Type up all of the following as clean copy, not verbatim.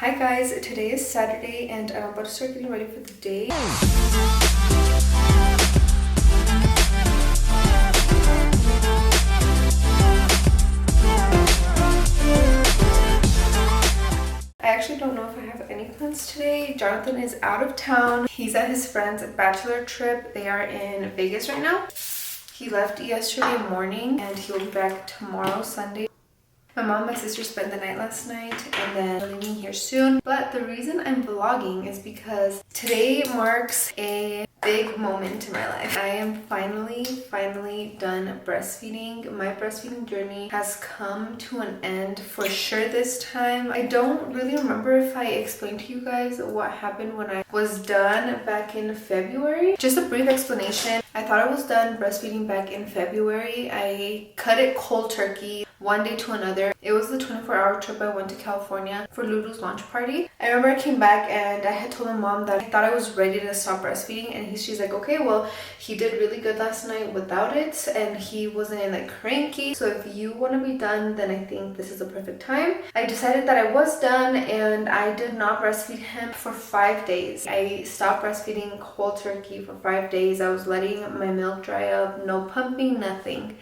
Hi guys, today is Saturday and I'm about to start getting ready for the day. I actually don't know if I have any plans today. Jonathan is out of town. He's at his friend's bachelor trip. They are in Vegas right now. He left yesterday morning and he will be back tomorrow, Sunday. My mom and my sister spent the night last night and then we're leaving here soon. But the reason I'm vlogging is because today marks a big moment in my life. I am finally done breastfeeding. My breastfeeding journey has come to an end for sure this time. I don't really remember if I explained to you guys what happened when I was done back in February. Just a brief explanation. I thought I was done breastfeeding back in February. I cut it cold turkey one day to another. It was the 24-hour trip I went to California for Lulu's launch party. I remember I came back and I had told my mom that I thought I was ready to stop breastfeeding, and she's like, okay, well, he did really good last night without it and he wasn't like cranky, so if you want to be done, then I think this is the perfect time. I decided that I was done and I did not breastfeed him for 5 days. I stopped breastfeeding cold turkey for 5 days. I was letting my milk dry up, no pumping, nothing.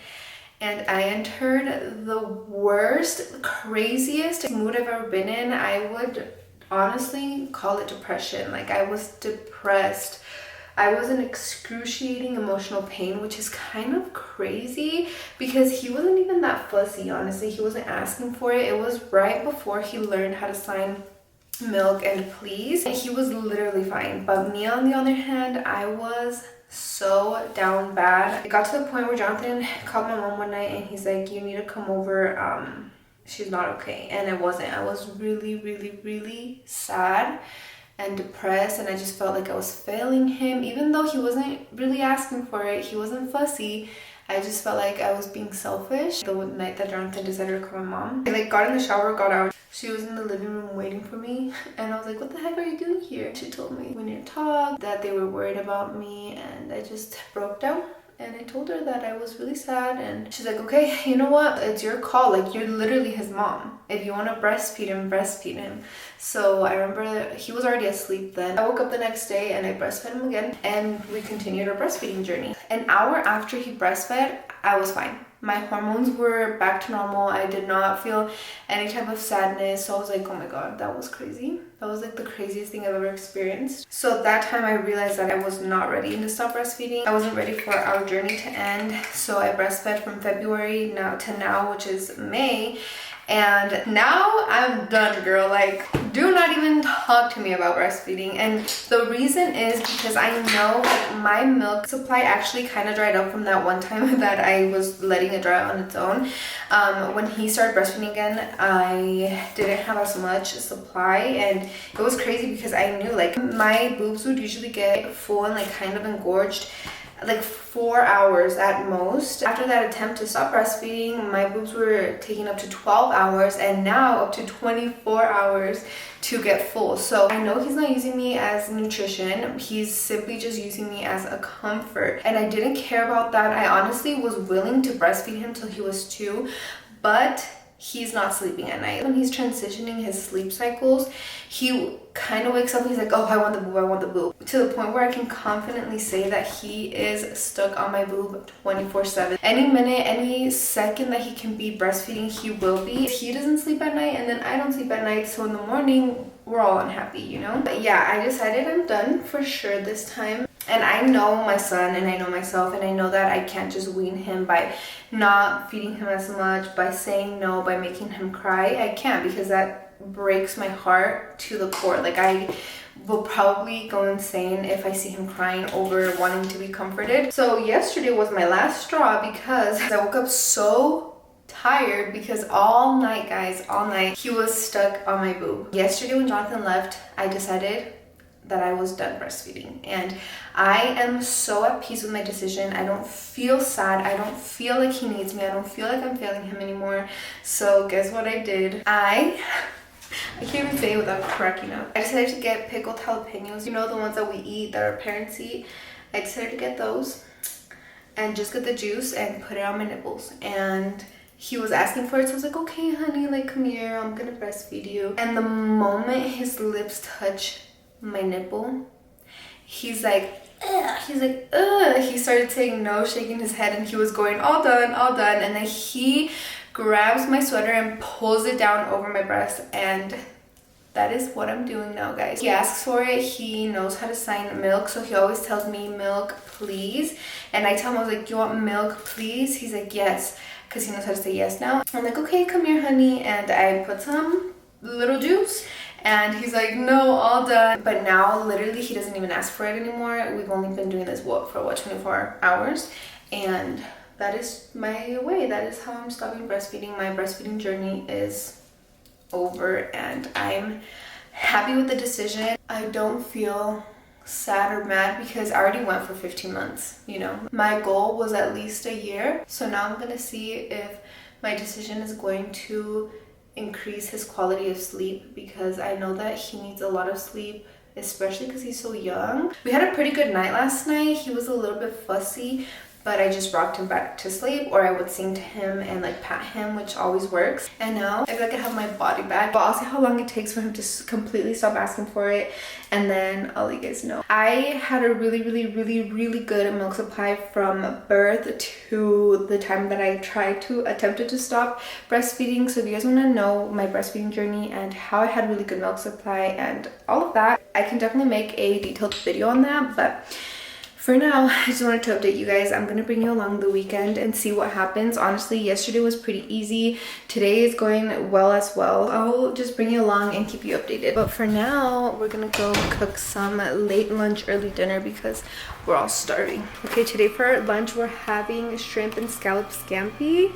And I entered the worst, craziest mood I've ever been in. I would honestly call it depression. Like, I was depressed. I was in excruciating emotional pain, which is kind of crazy because he wasn't even that fussy, honestly. He wasn't asking for it. It was right before he learned how to sign milk and please. He was literally fine. But me, on the other hand, I was so down bad. It got to the point where Jonathan called my mom one night and he's like, you need to come over, she's not okay. And I wasn't. I was really sad and depressed, and I just felt like I was failing him, even though he wasn't really asking for it. He wasn't fussy. I just felt like I was being selfish. The night that Jonathan decided to call my mom, I got in the shower, got out. She was in the living room waiting for me, and I was like, what the heck are you doing here? She told me we need to talk, that they were worried about me, and I just broke down. And I told her that I was really sad, and she's like, okay, you know what? It's your call. Like, you're literally his mom. If you want to breastfeed him, breastfeed him. So I remember he was already asleep then. I woke up the next day and I breastfed him again, and we continued our breastfeeding journey. An hour after he breastfed, I was fine. My hormones were back to normal. I did not feel any type of sadness. So I was like, oh my god, that was crazy. That was like the craziest thing I've ever experienced. So that time I realized that I was not ready to stop breastfeeding. I wasn't ready for our journey to end. So I breastfed from February to now, which is May. And now I'm done, girl. Like, do not even talk to me about breastfeeding. And the reason is because I know like my milk supply actually kind of dried up from that one time that I was letting it dry on its own. When he started breastfeeding again, I didn't have as much supply, and it was crazy because I knew like my boobs would usually get full and like kind of engorged like 4 hours at most. After that attempt to stop breastfeeding, my boobs were taking up to 12 hours and now up to 24 hours to get full. So I know he's not using me as nutrition. He's simply just using me as a comfort. And I didn't care about that. I honestly was willing to breastfeed him till he was 2, but he's not sleeping at night. When he's transitioning his sleep cycles, he kind of wakes up and he's like, oh, I want the boob, I want the boob. To the point where I can confidently say that he is stuck on my boob 24/7. Any minute, any second that he can be breastfeeding, he will be. He doesn't sleep at night and then I don't sleep at night, so in the morning, we're all unhappy, you know? But yeah, I decided I'm done for sure this time. And I know my son and I know myself, and I know that I can't just wean him by not feeding him as much, by saying no, by making him cry. I can't, because that breaks my heart to the core. Like, I will probably go insane if I see him crying over wanting to be comforted. So yesterday was my last straw because I woke up so tired because all night, guys, all night, he was stuck on my boob. Yesterday when Jonathan left, I decided that I was done breastfeeding, and I am so at peace with my decision. I don't feel sad. I don't feel like he needs me. I don't feel like I'm failing him anymore. So guess what I did? I can't even say it without cracking up. I decided to get pickled jalapenos. You know, the ones that we eat, that our parents eat. I decided to get those and just get the juice and put it on my nipples. And he was asking for it, so I was like, okay honey, like come here, I'm gonna breastfeed you. And the moment his lips touch my nipple, he's like, ugh. He's like, ugh. He started saying no, shaking his head, and he was going, all done, all done. And then he grabs my sweater and pulls it down over my breast, and that is what I'm doing now, guys. He asks for it. He knows how to sign milk, so he always tells me milk please. And I tell him, I was like, you want milk please? He's like, yes, because he knows how to say yes now. I'm like, okay, come here honey. And I put some little juice, and he's like, no, all done. But now literally he doesn't even ask for it anymore. We've only been doing this for 24 hours, and that is my way. That is how I'm stopping breastfeeding. My breastfeeding journey is over, and I'm happy with the decision. I don't feel sad or mad because I already went for 15 months, you know. My goal was at least a year, so now I'm gonna see if my decision is going to increase his quality of sleep, because I know that he needs a lot of sleep, especially because he's so young. We had a pretty good night last night. He was a little bit fussy, but I just rocked him back to sleep, or I would sing to him and like pat him, which always works. And now I feel like I have my body back, but I'll see how long it takes for him to completely stop asking for it, and then I'll let you guys know. I had a really good milk supply from birth to the time that I attempted to stop breastfeeding. So if you guys want to know my breastfeeding journey and how I had really good milk supply and all of that, I can definitely make a detailed video on that. But for now, I just wanted to update you guys. I'm gonna bring you along the weekend and see what happens. Honestly, yesterday was pretty easy. Today is going well as well. I'll just bring you along and keep you updated. But for now, we're gonna go cook some late lunch, early dinner, because we're all starving. Okay, today for lunch, we're having shrimp and scallop scampi.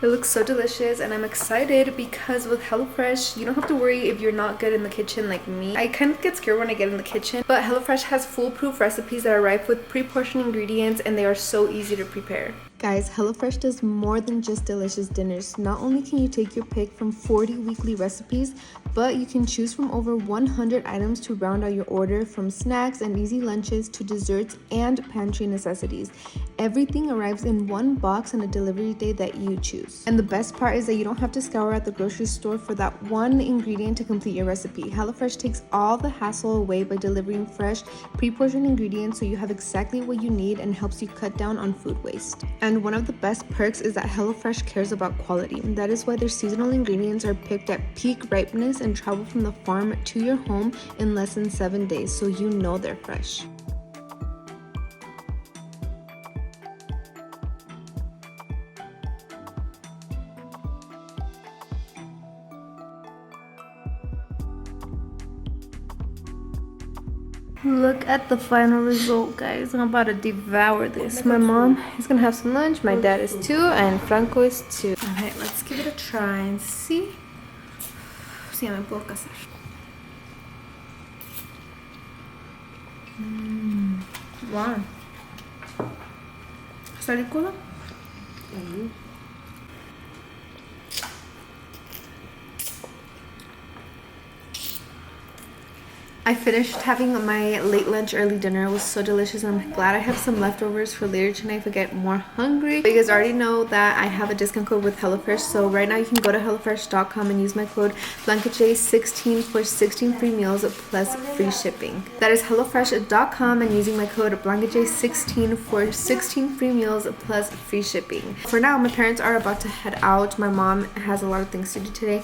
It looks so delicious, and I'm excited because with HelloFresh, you don't have to worry if you're not good in the kitchen like me. I kind of get scared when I get in the kitchen, but HelloFresh has foolproof recipes that are ripe with pre-portioned ingredients, and they are so easy to prepare. Guys, HelloFresh does more than just delicious dinners. Not only can you take your pick from 40 weekly recipes, but you can choose from over 100 items to round out your order, from snacks and easy lunches to desserts and pantry necessities. Everything arrives in one box on a delivery day that you choose. And the best part is that you don't have to scour at the grocery store for that one ingredient to complete your recipe. HelloFresh takes all the hassle away by delivering fresh, pre-portioned ingredients, so you have exactly what you need, and helps you cut down on food waste. And one of the best perks is that HelloFresh cares about quality. That is why their seasonal ingredients are picked at peak ripeness and travel from the farm to your home in less than 7 days, so you know they're fresh. Look at the final result, guys. I'm about to devour this. My mom is gonna have some lunch, my dad is too, and Franco is too. Alright, let's give it a try and see si me puedo casar. Wow. ¿Está rico? I finished having my late lunch, early dinner. It was so delicious. I'm glad I have some leftovers for later tonight if I get more hungry. But you guys already know that I have a discount code with HelloFresh. So right now you can go to HelloFresh.com and use my code blancaj16 for 16 free meals plus free shipping. That is HelloFresh.com and using my code blancaj16 for 16 free meals plus free shipping. For now, my parents are about to head out. My mom has a lot of things to do today,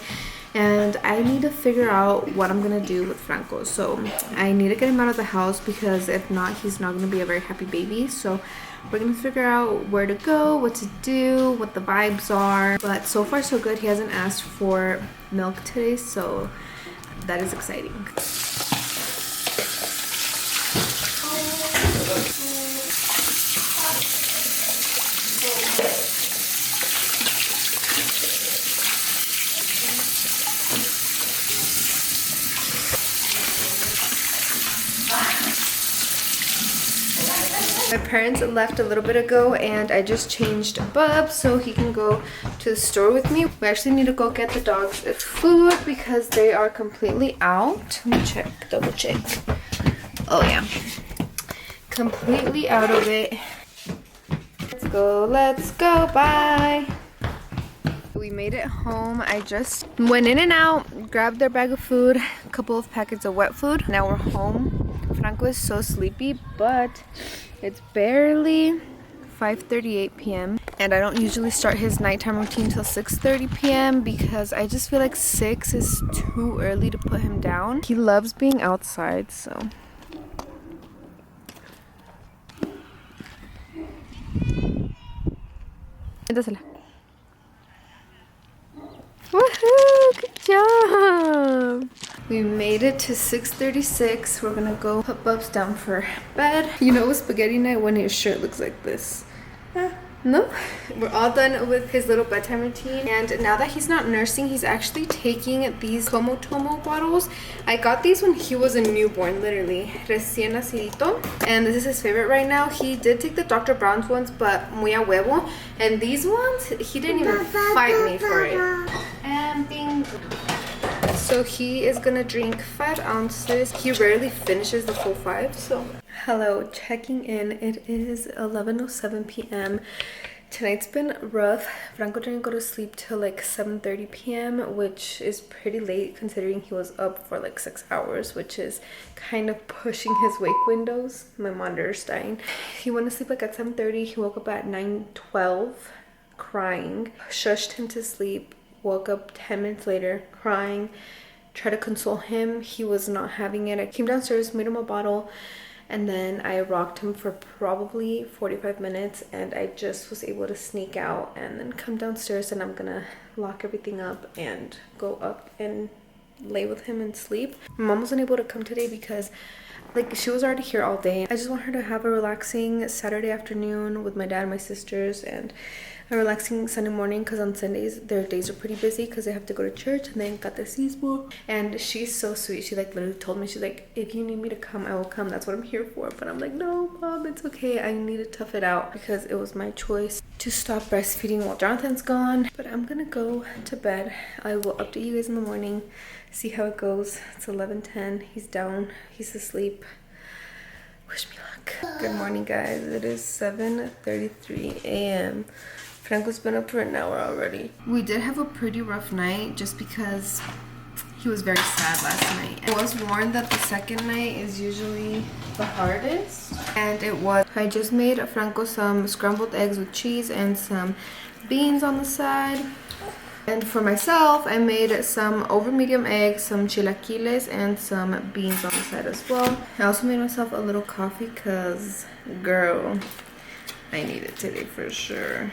and I need to figure out what I'm gonna do with Franco. So I need to get him out of the house, because if not, he's not gonna be a very happy baby. So we're gonna figure out where to go, what to do, what the vibes are. But so far so good. He hasn't asked for milk today, so that is exciting. My parents left a little bit ago, and I just changed Bub so he can go to the store with me. We actually need to go get the dogs food because they are completely out. Let me check, double check. Oh yeah, completely out of it. Let's go, bye. we made it home. I just went in and out, grabbed their bag of food, a couple of packets of wet food. Now we're home. Franco is so sleepy, but it's barely 5:38 p.m. and I don't usually start his nighttime routine till 6:30 p.m. because I just feel like 6 is too early to put him down. He loves being outside, so. Woohoo! Good job! We made it to 6:36. We're gonna go put Bubs down for bed. You know, with spaghetti night when his shirt looks like this. No? We're all done with his little bedtime routine. And now that he's not nursing, he's actually taking these Tomo bottles. I got these when he was a newborn, literally. Recién nacidito. And this is his favorite right now. He did take the Dr. Brown's ones, but muy a huevo. And these ones, he didn't even fight me for it. And bingo. So he is gonna drink 5 ounces. He rarely finishes the full 5, so. Hello, checking in. It is 11:07 p.m. Tonight's been rough. Franco didn't go to sleep till like 7:30 p.m., which is pretty late considering he was up for like 6 hours, which is kind of pushing his wake windows. My monitor's dying. He went to sleep like at 7:30. He woke up at 9:12 crying. Shushed him to sleep. Woke up 10 minutes later crying. Tried to console him. He was not having it. I came downstairs, made him a bottle, and then I rocked him for probably 45 minutes, and I just was able to sneak out and then come downstairs, and I'm gonna lock everything up and go up and lay with him and sleep. My mom wasn't able to come today because like she was already here all day. I just want her to have a relaxing Saturday afternoon with my dad and my sisters, and a relaxing Sunday morning because on Sundays their days are pretty busy because they have to go to church and then catecismo. And she's so sweet. She like literally told me, she's like, if you need me to come, I will come. That's what I'm here for. But I'm like, no, Mom, it's okay. I need to tough it out because it was my choice to stop breastfeeding while Jonathan's gone. But I'm gonna go to bed. I will update you guys in the morning, see how it goes. It's 11:10. He's down. He's asleep. Wish me luck. Good morning, guys. It is 7:33 a.m. Franco's been up for an hour already. We did have a pretty rough night just because he was very sad last night. I was warned that the second night is usually the hardest, and it was. I just made Franco some scrambled eggs with cheese and some beans on the side. And for myself, I made some over medium eggs, some chilaquiles, and some beans on the side as well. I also made myself a little coffee because, girl, I need it today for sure.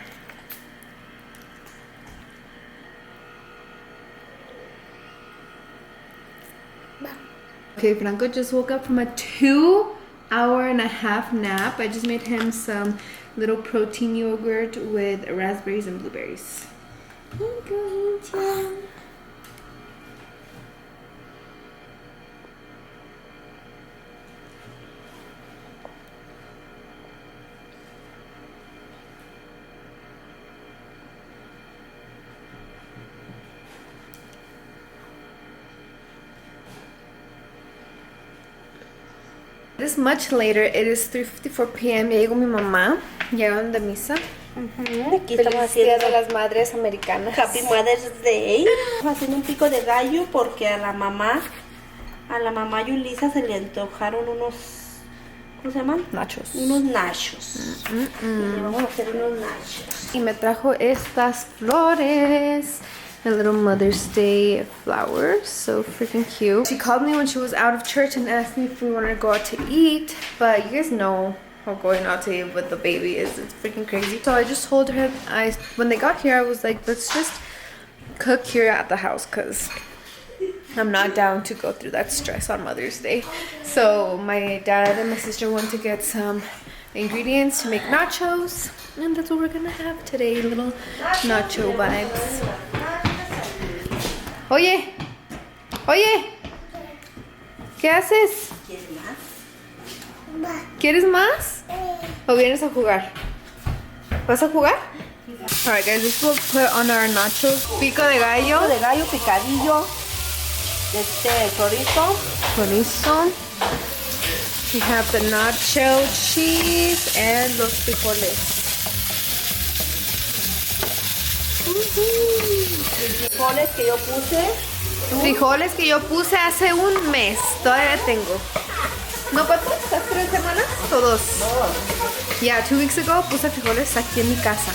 Okay, Franco just woke up from a 2.5-hour nap. I just made him some little protein yogurt with raspberries and blueberries. It is much later. It is 3:54 p.m. Ya llegó mi mamá. Llegaron de misa. Aquí estamos haciendo Día de las Madres Americanas. Happy Mother's Day. Estamos haciendo un pico de gallo porque a la mamá Yulisa se le antojaron unos, ¿cómo se llaman? Nachos. Unos nachos. Y le vamos a hacer unos nachos. Y me trajo estas flores. My little Mother's Day flowers, so freaking cute. She called me when she was out of church and asked me if we wanted to go out to eat, but you guys know how going out to eat with the baby is. It's freaking crazy. So I just told her, when they got here, I was like, let's just cook here at the house because I'm not down to go through that stress on Mother's Day. So my dad and my sister went to get some ingredients to make nachos, and that's what we're gonna have today, little nacho vibes. Oye, ¿qué haces? ¿Quieres más? ¿O vienes a jugar? ¿Vas a jugar? Alright guys, this will put on our nachos. Pico de gallo. Pico de gallo picadillo. Chorizo. Chorizo. We have the nacho cheese and los frijoles. Frijoles que yo puse. Frijoles que yo puse hace un mes. Todavía tengo. ¿No, cuánto? ¿Estás 3 semanas o 2? Yeah, 2 weeks ago puse frijoles aquí en mi casa.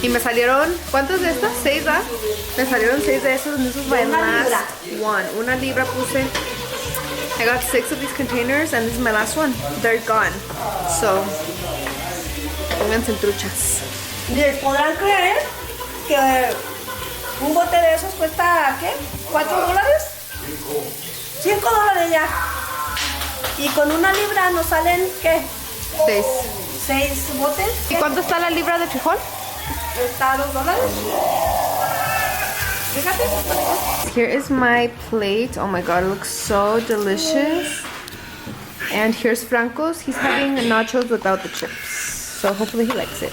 Y me salieron, ¿cuántos de estos? 6, ¿verdad? Me salieron 6 de esos, and this was my last one. Una libra puse. I got 6 of these containers, and this is my last one. They're gone. So, pónganse truchas. ¿Podrán creer que un bote de esos cuesta, ¿qué? ¿$4? $5 ya. Y con una libra nos salen, ¿qué? 6 botes. ¿Y cuánto está la libra de frijol? Está $2. Fíjate. Here is my plate. Oh my god, it looks so delicious. And here's Franco's. He's having nachos without the chips. So hopefully he likes it.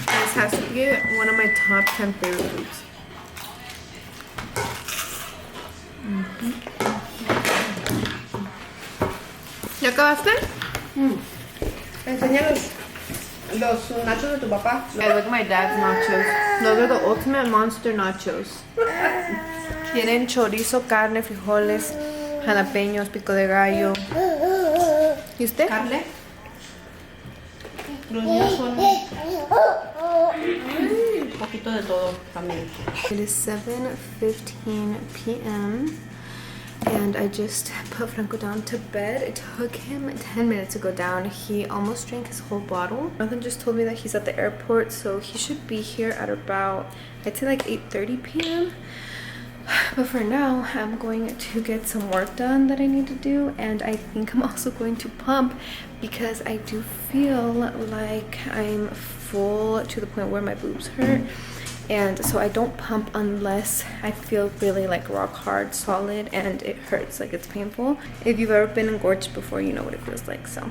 This has to be one of my top 10 favorite foods. ¿Ya acabaste? Enseña los nachos de tu papá. I like my dad's nachos. Those are the ultimate monster nachos. Tienen chorizo, carne, frijoles, jalapeños, pico de gallo. ¿Y usted? Carne. Los míos son un poquito de todo también. It is 7:15 p.m. and I just put Franco down to bed. It took him 10 minutes to go down. He almost drank his whole bottle. Jonathan just told me that he's at the airport, so he should be here at about, I'd say like 8:30 p.m. But for now, I'm going to get some work done that I need to do, and I think I'm also going to pump because I do feel like I'm full to the point where my boobs hurt. And so I don't pump unless I feel really like rock hard, solid, and it hurts, like it's painful. If you've ever been engorged before, you know what it feels like. So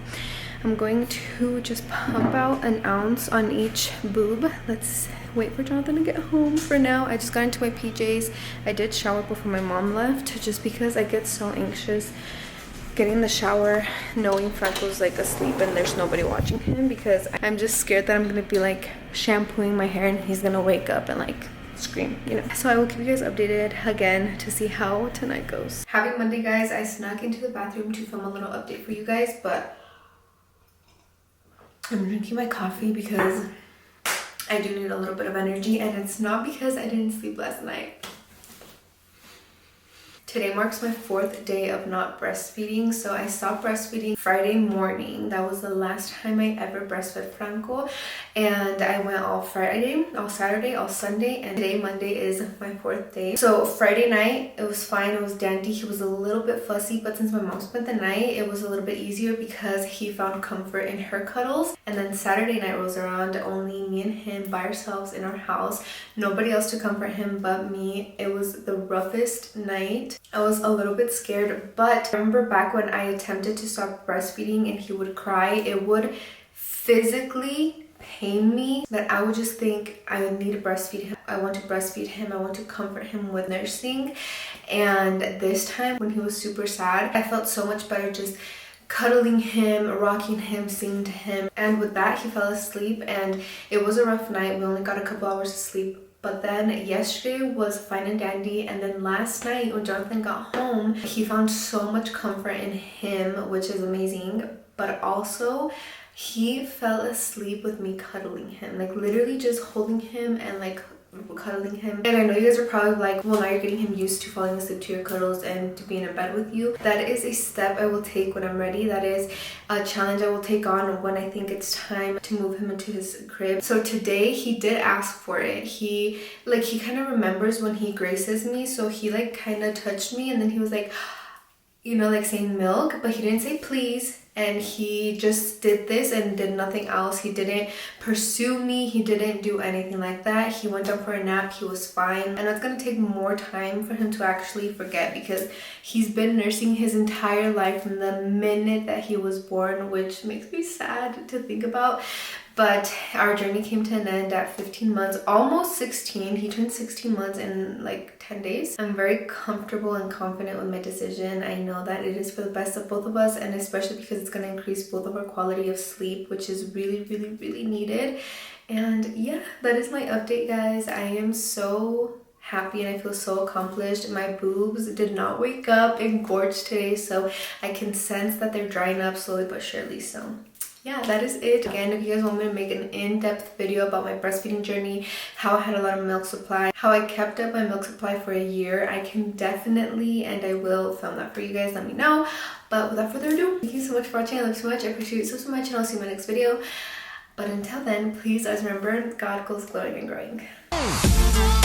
I'm going to just pump out an ounce on each boob. Let's wait for Jonathan to get home. For now, I just got into my PJs. I did shower before my mom left just because I get so anxious getting in the shower knowing Franco's like asleep and there's nobody watching him, because I'm just scared that I'm gonna be like shampooing my hair and he's gonna wake up and like scream, you know. So I will keep you guys updated again to see how tonight goes. Happy Monday, guys. I snuck into the bathroom to film a little update for you guys, but I'm drinking my coffee because I do need a little bit of energy, and it's not because I didn't sleep last night. Today marks my 4th day of not breastfeeding. So I stopped breastfeeding Friday morning. That was the last time I ever breastfed Franco. And I went all Friday, all Saturday, all Sunday, and today, Monday, is my 4th day. So Friday night, it was fine. It was dandy. He was a little bit fussy, but since my mom spent the night, it was a little bit easier because he found comfort in her cuddles. And then Saturday night rolls around, only me and him by ourselves in our house. Nobody else to comfort him but me. It was the roughest night. I was a little bit scared, but I remember back when I attempted to stop breastfeeding and he would cry, it would physically pain me that I would just think I need to breastfeed him. I want to breastfeed him. I want to comfort him with nursing. And this time when he was super sad, I felt so much better just cuddling him, rocking him, singing to him. And with that, he fell asleep, and it was a rough night. We only got a couple hours of sleep. But then yesterday was fine and dandy, and then last night when Jonathan got home, he found so much comfort in him, which is amazing. But also, he fell asleep with me cuddling him, like literally just holding him and like cuddling him. And I know you guys are probably like, well, now you're getting him used to falling asleep to your cuddles and to being in bed with you. That is a step I will take when I'm ready. That is a challenge I will take on when I think it's time to move him into his crib. So today he did ask for it. He kind of remembers when he graces me, so he like kind of touched me, and then he was like, you know, like saying milk, but he didn't say please. And he just did this and did nothing else. He didn't pursue me. He didn't do anything like that. He went up for a nap. He was fine. And it's going to take more time for him to actually forget, because he's been nursing his entire life from the minute that he was born, which makes me sad to think about. But our journey came to an end at 15 months, almost 16. He turned 16 months in like 10 days. I'm very comfortable and confident with my decision. I know that it is for the best of both of us, and especially because it's going to increase both of our quality of sleep, which is really needed. And yeah, that is my update, guys. I am so happy and I feel so accomplished. My boobs did not wake up and gorge today, so I can sense that they're drying up slowly but surely. So yeah, that is it. Again, if you guys want me to make an in-depth video about my breastfeeding journey, how I had a lot of milk supply, how I kept up my milk supply for a year, I can definitely and I will film that for you guys. Let me know. But without further ado, thank you so much for watching. I love you so much. I appreciate you so much, and I'll see you in my next video. But until then, please always remember, God goes glowing and growing.